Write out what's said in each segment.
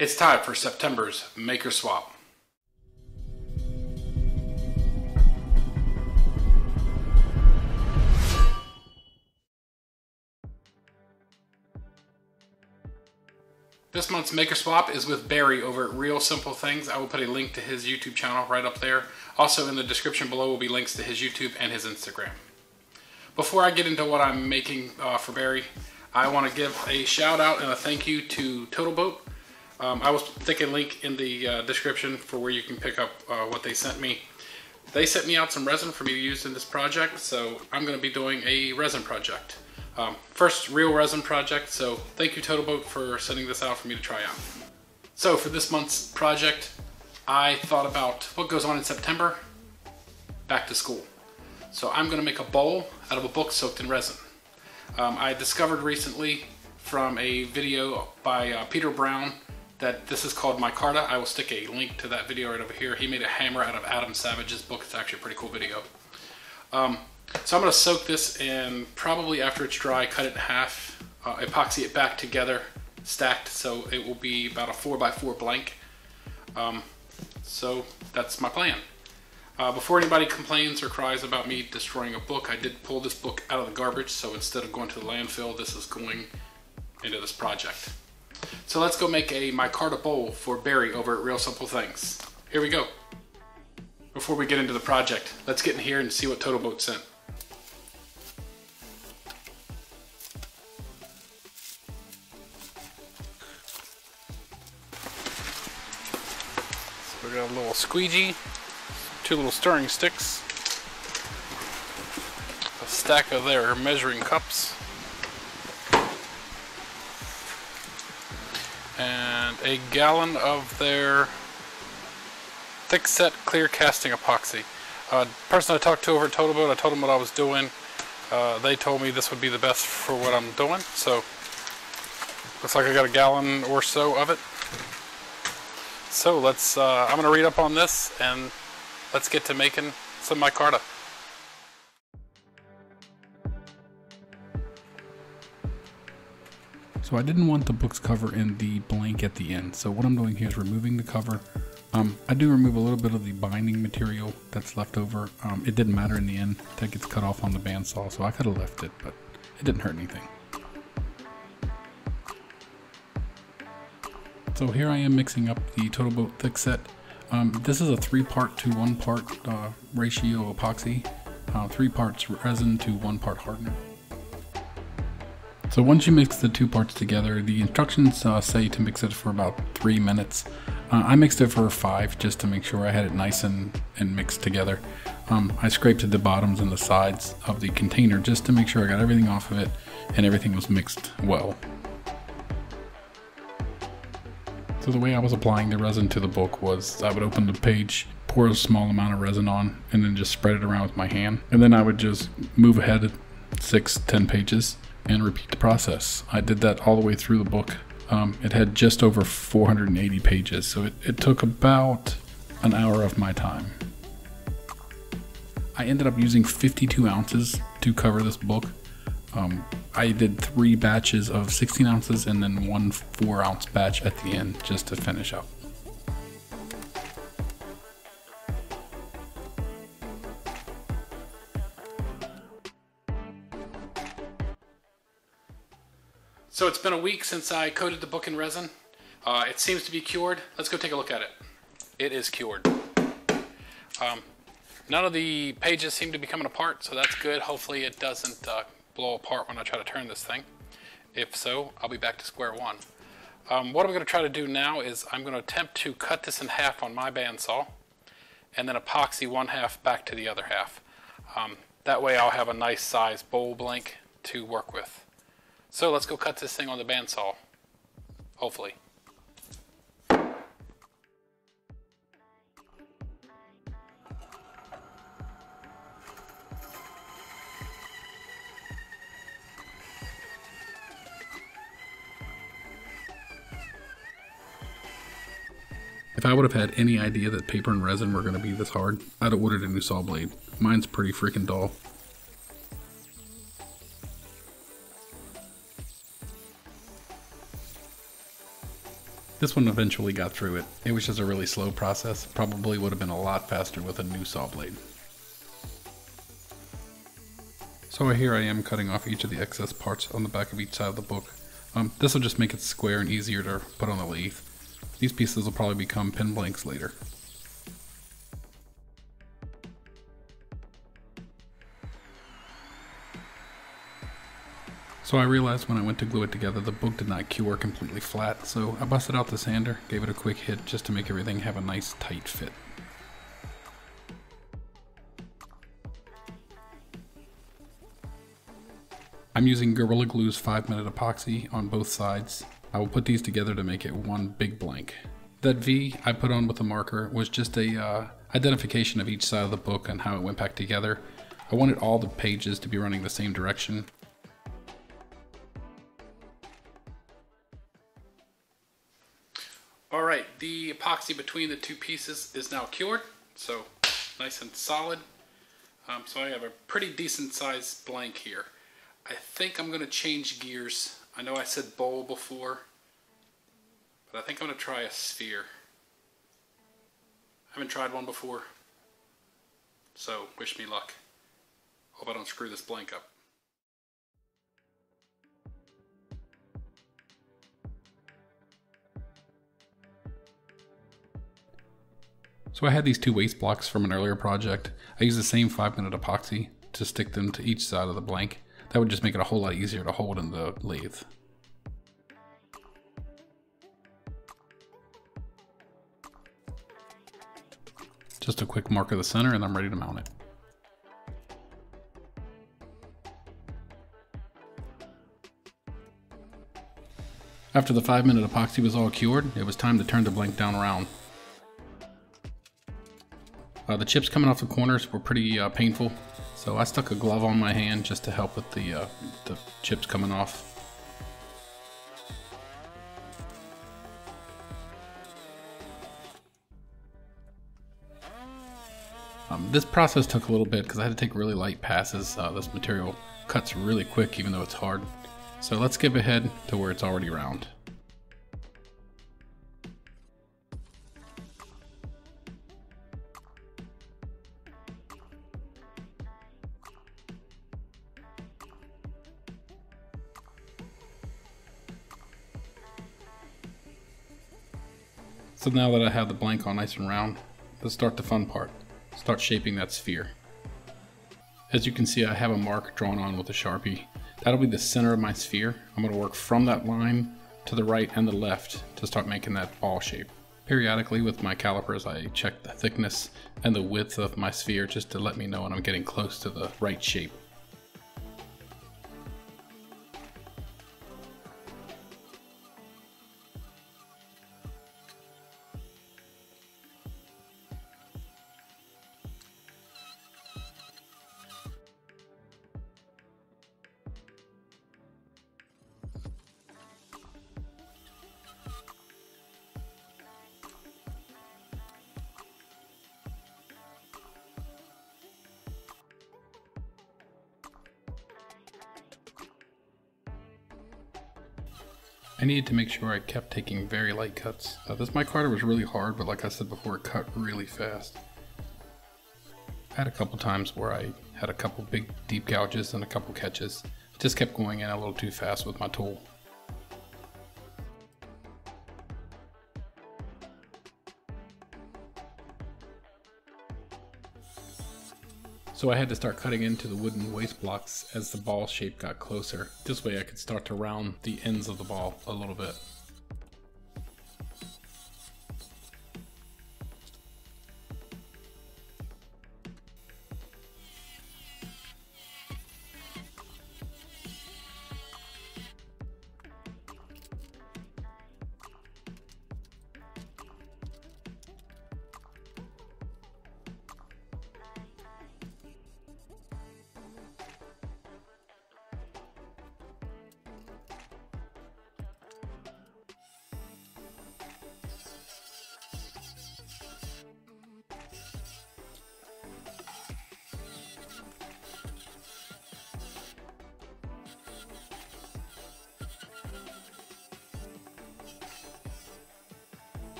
It's time for September's Maker Swap. This month's Maker Swap is with Barry over at Real Simple Things. I will put a link to his YouTube channel right up there. Also in the description below will be links to his YouTube and his Instagram. Before I get into what I'm making for Barry, I want to give a shout out and a thank you to Total Boat. I will stick a link in the description for where you can pick up what they sent me. They sent me out some resin for me to use in this project, so I'm going to be doing a resin project. First real resin project, so thank you Total Boat for sending this out for me to try out. So for this month's project, I thought about what goes on in September, back to school. So I'm going to make a bowl out of a book soaked in resin. I discovered recently from a video by Peter Brown that this is called Micarta. I will stick a link to that video right over here. He made a hammer out of Adam Savage's book. It's actually a pretty cool video. So I'm going to soak this and probably after it's dry, cut it in half, epoxy it back together, stacked, so it will be about a 4x4 blank. So that's my plan. Before anybody complains or cries about me destroying a book, I did pull this book out of the garbage, so instead of going to the landfill, this is going into this project. So let's go make a micarta bowl for Barry over at Real Simple Things. Here we go. Before we get into the project, let's get in here and see what Total Boat sent. So we got a little squeegee, 2 little stirring sticks, a stack of their measuring cups, and a gallon of their thick set clear casting epoxy. Person I talked to over at Total Boat, I told them what I was doing. They told me this would be the best for what I'm doing, so looks like I got a gallon or so of it. So let's, I'm going to read up on this and let's get to making some micarta. So I didn't want the book's cover in the blank at the end, so what I'm doing here is removing the cover. I do remove a little bit of the binding material that's left over. It didn't matter in the end, that gets cut off on the bandsaw, so I could have left it, but it didn't hurt anything. So here I am mixing up the Total Boat thick set. This is a 3-part to 1-part ratio epoxy, 3 parts resin to 1 part hardener. So once you mix the 2 parts together, the instructions say to mix it for about 3 minutes. I mixed it for 5 just to make sure I had it nice and mixed together. I scraped the bottoms and the sides of the container just to make sure I got everything off of it and everything was mixed well. So the way I was applying the resin to the book was I would open the page, pour a small amount of resin on, and then just spread it around with my hand. And then I would just move ahead 6-10 pages and repeat the process. I did that all the way through the book. It had just over 480 pages, so it took about an hour of my time. I ended up using 52 ounces to cover this book. I did 3 batches of 16 ounces and then 1 4-ounce batch at the end just to finish up. So it's been a week since I coated the book in resin. It seems to be cured. Let's go take a look at it. It is cured. None of the pages seem to be coming apart, so that's good. Hopefully it doesn't blow apart when I try to turn this thing. If so, I'll be back to square one. What I'm going to try to do now is I'm going to attempt to cut this in half on my bandsaw and then epoxy 1/2 back to the other half. That way I'll have a nice size bowl blank to work with. So let's go cut this thing on the bandsaw, hopefully. If I would have had any idea that paper and resin were going to be this hard, I'd have ordered a new saw blade. Mine's pretty freaking dull. This one eventually got through it. It was just a really slow process. Probably would have been a lot faster with a new saw blade. So here I am cutting off each of the excess parts on the back of each side of the book. This will just make it square and easier to put on the lathe. These pieces will probably become pin blanks later. So I realized when I went to glue it together, the book did not cure completely flat, so I busted out the sander, gave it a quick hit just to make everything have a nice tight fit. I'm using Gorilla Glue's 5-minute epoxy on both sides. I will put these together to make it one big blank. That V I put on with a marker was just a identification of each side of the book and how it went back together. I wanted all the pages to be running the same direction. Alright, the epoxy between the two pieces is now cured, so nice and solid. So I have a pretty decent sized blank here. I think I'm going to change gears. I know I said bowl before, but I think I'm going to try a sphere. I haven't tried one before, so wish me luck. Hope I don't screw this blank up. So I had these two waste blocks from an earlier project. I used the same 5-minute epoxy to stick them to each side of the blank. That would just make it a whole lot easier to hold in the lathe. Just a quick mark of the center and I'm ready to mount it. After the 5-minute epoxy was all cured, it was time to turn the blank down around. The chips coming off the corners were pretty painful, so I stuck a glove on my hand just to help with the chips coming off. This process took a little bit because I had to take really light passes. This material cuts really quick even though it's hard. So let's skip ahead to where it's already round. So now that I have the blank all nice and round, let's start the fun part. Start shaping that sphere. As you can see, I have a mark drawn on with a Sharpie. That'll be the center of my sphere. I'm going to work from that line to the right and the left to start making that ball shape. Periodically with my calipers, I check the thickness and the width of my sphere just to let me know when I'm getting close to the right shape. I needed to make sure I kept taking very light cuts. This micarta was really hard, but like I said before, it cut really fast. I had a couple times where I had a couple big deep gouges and a couple catches. Just kept going in a little too fast with my tool. So I had to start cutting into the wooden waste blocks as the ball shape got closer. This way I could start to round the ends of the ball a little bit.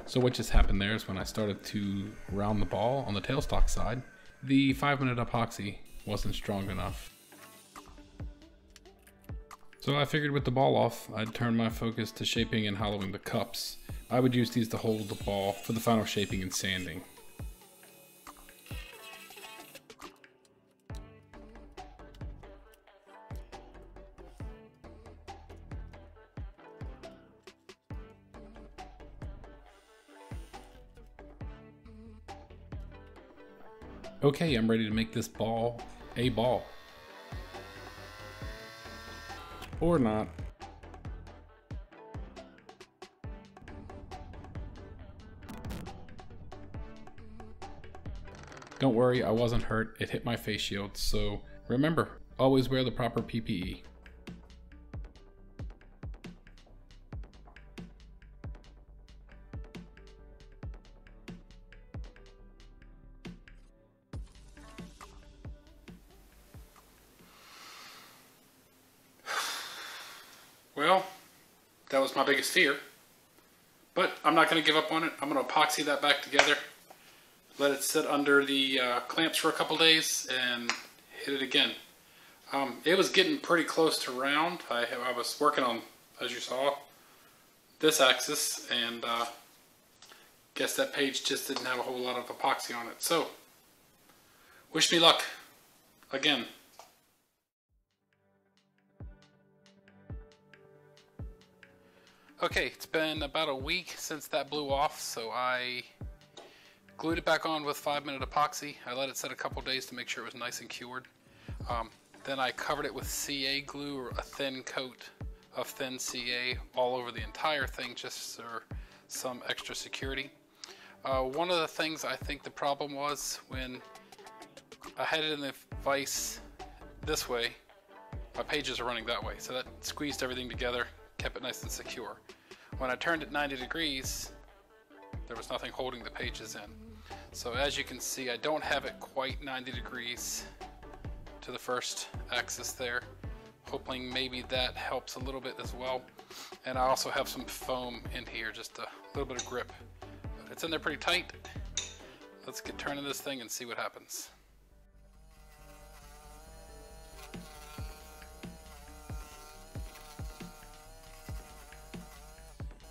So what just happened there is when I started to round the ball on the tailstock side, the 5-minute epoxy wasn't strong enough. So I figured with the ball off, I'd turn my focus to shaping and hollowing the cups. I would use these to hold the ball for the final shaping and sanding. Okay, I'm ready to make this ball a ball. Or not. Don't worry, I wasn't hurt. It hit my face shield, so remember, always wear the proper PPE. Well, that was my biggest fear, but I'm not going to give up on it. I'm going to epoxy that back together, let it sit under the clamps for a couple days, and hit it again. It was getting pretty close to round. I was working on, as you saw, this axis, and guess that page just didn't have a whole lot of epoxy on it. So, wish me luck again. Okay, it's been about a week since that blew off, so I glued it back on with 5-minute epoxy. I let it set a couple days to make sure it was nice and cured. Then I covered it with CA glue, or a thin coat of thin CA all over the entire thing, just for some extra security. One of the things I think the problem was, when I had it in the vise this way, my pages are running that way, so that squeezed everything together, kept it nice and secure. When I turned it 90 degrees, there was nothing holding the pages in. So as you can see, I don't have it quite 90 degrees to the first axis there. Hoping maybe that helps a little bit as well. And I also have some foam in here, just a little bit of grip. But it's in there pretty tight. Let's get turning this thing and see what happens.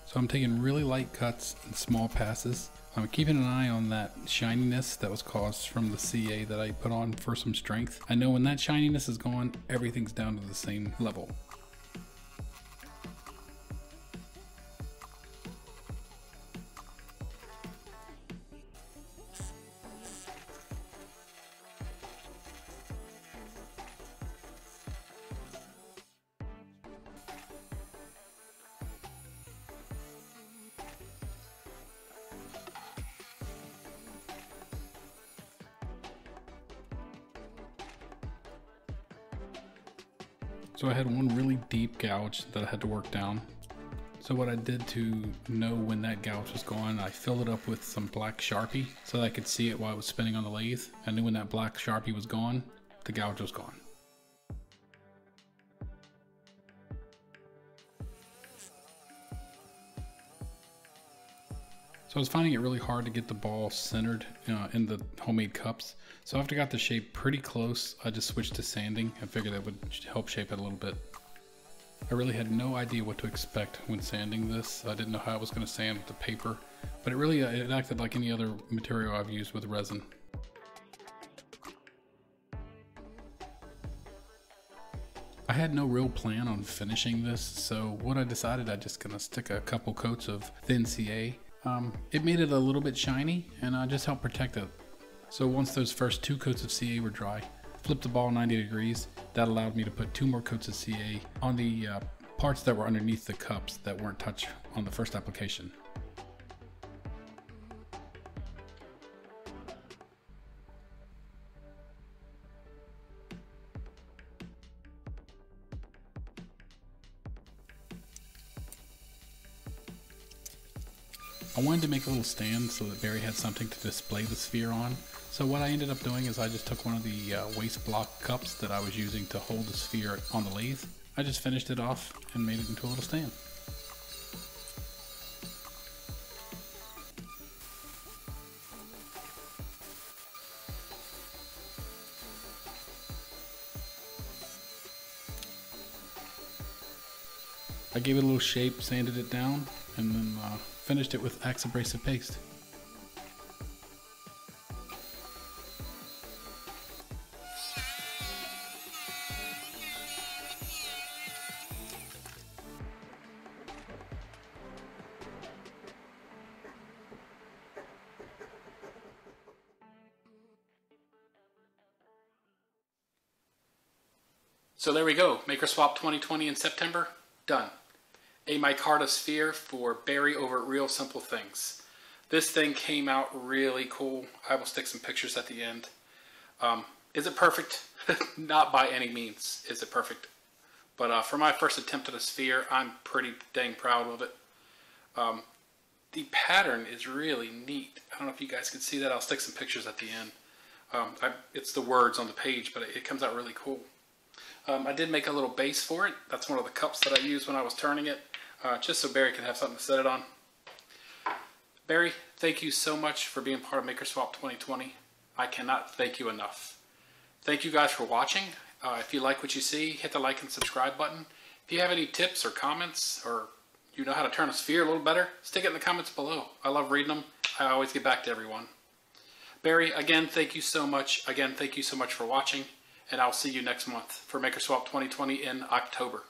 So I'm taking really light cuts and small passes. I'm keeping an eye on that shininess that was caused from the CA that I put on for some strength. I know when that shininess is gone, everything's down to the same level. So I had one really deep gouge that I had to work down. So what I did to know when that gouge was gone, I filled it up with some black Sharpie so that I could see it while I was spinning on the lathe. I knew when that black Sharpie was gone, the gouge was gone. So I was finding it really hard to get the ball centered in the homemade cups. So after I got the shape pretty close, I just switched to sanding. I figured that would help shape it a little bit. I really had no idea what to expect when sanding this. I didn't know how I was going to sand with the paper, but it acted like any other material I've used with resin. I had no real plan on finishing this, so what I decided, I'm just going to stick a couple coats of thin CA. It made it a little bit shiny, and just helped protect it. So once those first 2 coats of CA were dry, flipped the ball 90 degrees. That allowed me to put 2 more coats of CA on the parts that were underneath the cups that weren't touched on the first application. I wanted to make a little stand so that Barry had something to display the sphere on. So what I ended up doing is I just took one of the waste block cups that I was using to hold the sphere on the lathe. I just finished it off and made it into a little stand. I gave it a little shape, sanded it down, and then finished it with Axe abrasive paste. So there we go, Maker Swap 2020 in September, done. A Micarta sphere for Barry over at Real Simple Things. This thing came out really cool. I will stick some pictures at the end. Is it perfect? Not by any means is it perfect. But for my first attempt at a sphere, I'm pretty dang proud of it. The pattern is really neat. I don't know if you guys can see that. I'll stick some pictures at the end. It's the words on the page, but it comes out really cool. I did make a little base for it. That's one of the cups that I used when I was turning it, just so Barry can have something to set it on. Barry, thank you so much for being part of Maker Swap 2020. I cannot thank you enough. Thank you guys for watching. If you like what you see, hit the like and subscribe button. If you have any tips or comments, or you know how to turn a sphere a little better, stick it in the comments below. I love reading them. I always get back to everyone. Barry, again, thank you so much. Again, thank you so much for watching. And I'll see you next month for Maker Swap 2020 in October.